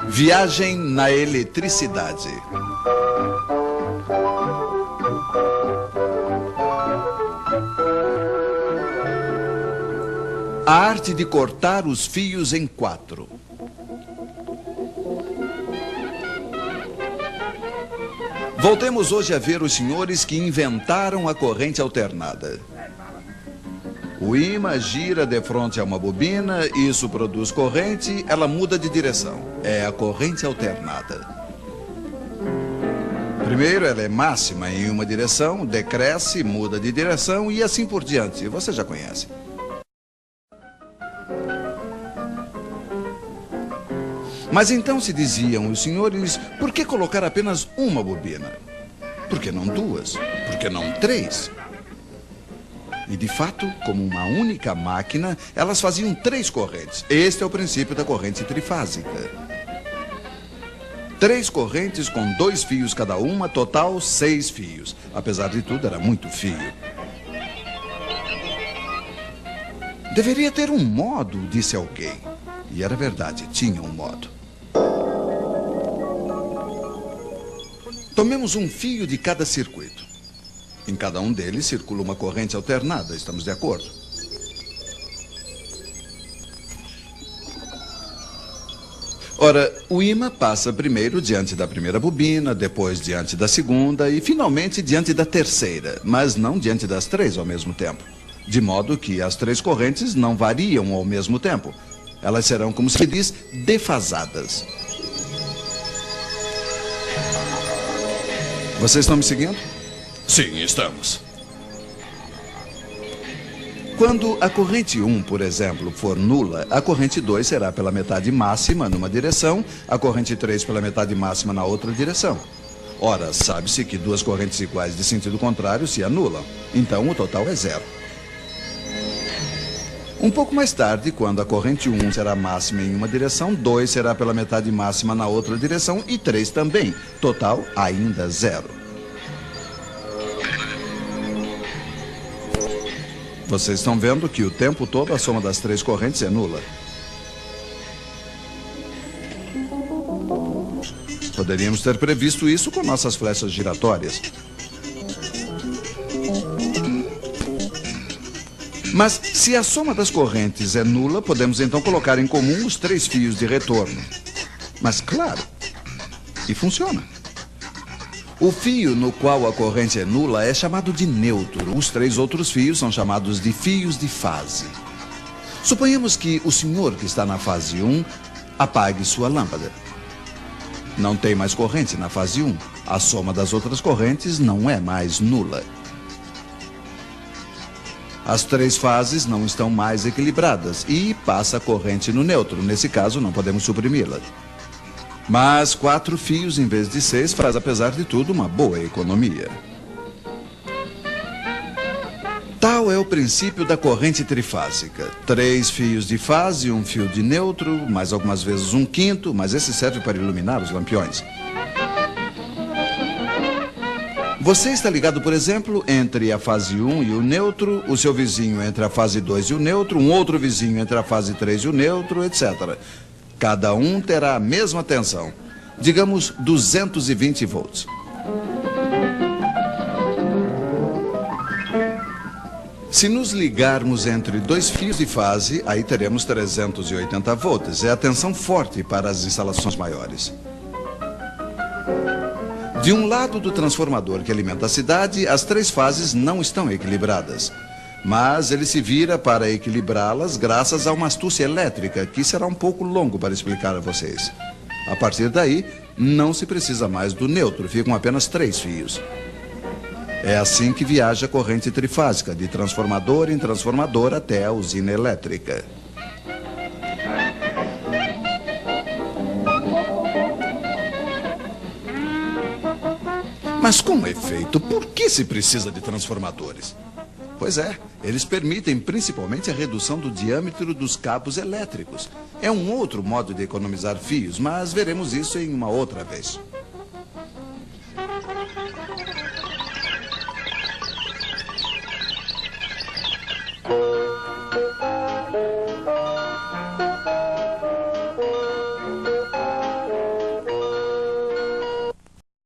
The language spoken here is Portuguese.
Viagem na eletricidade. A arte de cortar os fios em 4. Voltemos hoje a ver os senhores que inventaram a corrente alternada. O ímã gira de frente a uma bobina, isso produz corrente, ela muda de direção. É a corrente alternada. Primeiro, ela é máxima em uma direção, decresce, muda de direção e assim por diante. Você já conhece. Mas então se diziam os senhores, por que colocar apenas uma bobina? Por que não 2? Por que não 3? E de fato, como uma única máquina, elas faziam 3 correntes. Este é o princípio da corrente trifásica. 3 correntes com 2 fios cada uma, total 6 fios. Apesar de tudo, era muito fio. Deveria ter um modo, disse alguém. E era verdade, tinha um modo. Tomemos um fio de cada circuito. Em cada um deles circula uma corrente alternada, estamos de acordo? Ora, o ímã passa primeiro diante da primeira bobina, depois diante da segunda e finalmente diante da terceira, mas não diante das 3 ao mesmo tempo. De modo que as 3 correntes não variam ao mesmo tempo. Elas serão, como se diz, defasadas. Vocês estão me seguindo? Sim, estamos. Quando a corrente 1, por exemplo, for nula, a corrente 2 será pela metade máxima numa direção, a corrente 3 pela metade máxima na outra direção. Ora, sabe-se que 2 correntes iguais de sentido contrário se anulam. Então, o total é 0. Um pouco mais tarde, quando a corrente 1 será máxima em uma direção, 2 será pela metade máxima na outra direção e 3 também. Total, ainda 0. Vocês estão vendo que o tempo todo a soma das 3 correntes é nula. Poderíamos ter previsto isso com nossas flechas giratórias. Mas se a soma das correntes é nula, podemos então colocar em comum os 3 fios de retorno. Mas claro, e funciona. O fio no qual a corrente é nula é chamado de neutro. Os 3 outros fios são chamados de fios de fase. Suponhamos que o senhor que está na fase 1 apague sua lâmpada. Não tem mais corrente na fase 1. A soma das outras correntes não é mais nula. As 3 fases não estão mais equilibradas e passa a corrente no neutro. Nesse caso, não podemos suprimi-la. Mas 4 fios em vez de 6 faz, apesar de tudo, uma boa economia. Tal é o princípio da corrente trifásica. 3 fios de fase, 1 fio de neutro, mais algumas vezes 1/5, mas esse serve para iluminar os lampiões. Você está ligado, por exemplo, entre a fase 1 e o neutro, o seu vizinho entre a fase 2 e o neutro, um outro vizinho entre a fase 3 e o neutro, etc. Cada um terá a mesma tensão, digamos 220 volts. Se nos ligarmos entre 2 fios de fase, aí teremos 380 volts. É a tensão forte para as instalações maiores. De um lado do transformador que alimenta a cidade, as 3 fases não estão equilibradas. Mas ele se vira para equilibrá-las graças a uma astúcia elétrica, que será um pouco longo para explicar a vocês. A partir daí, não se precisa mais do neutro, ficam apenas 3 fios. É assim que viaja a corrente trifásica, de transformador em transformador até a usina elétrica. Mas com efeito, por que se precisa de transformadores? Pois é, eles permitem principalmente a redução do diâmetro dos cabos elétricos. É um outro modo de economizar fios, mas veremos isso em uma outra vez.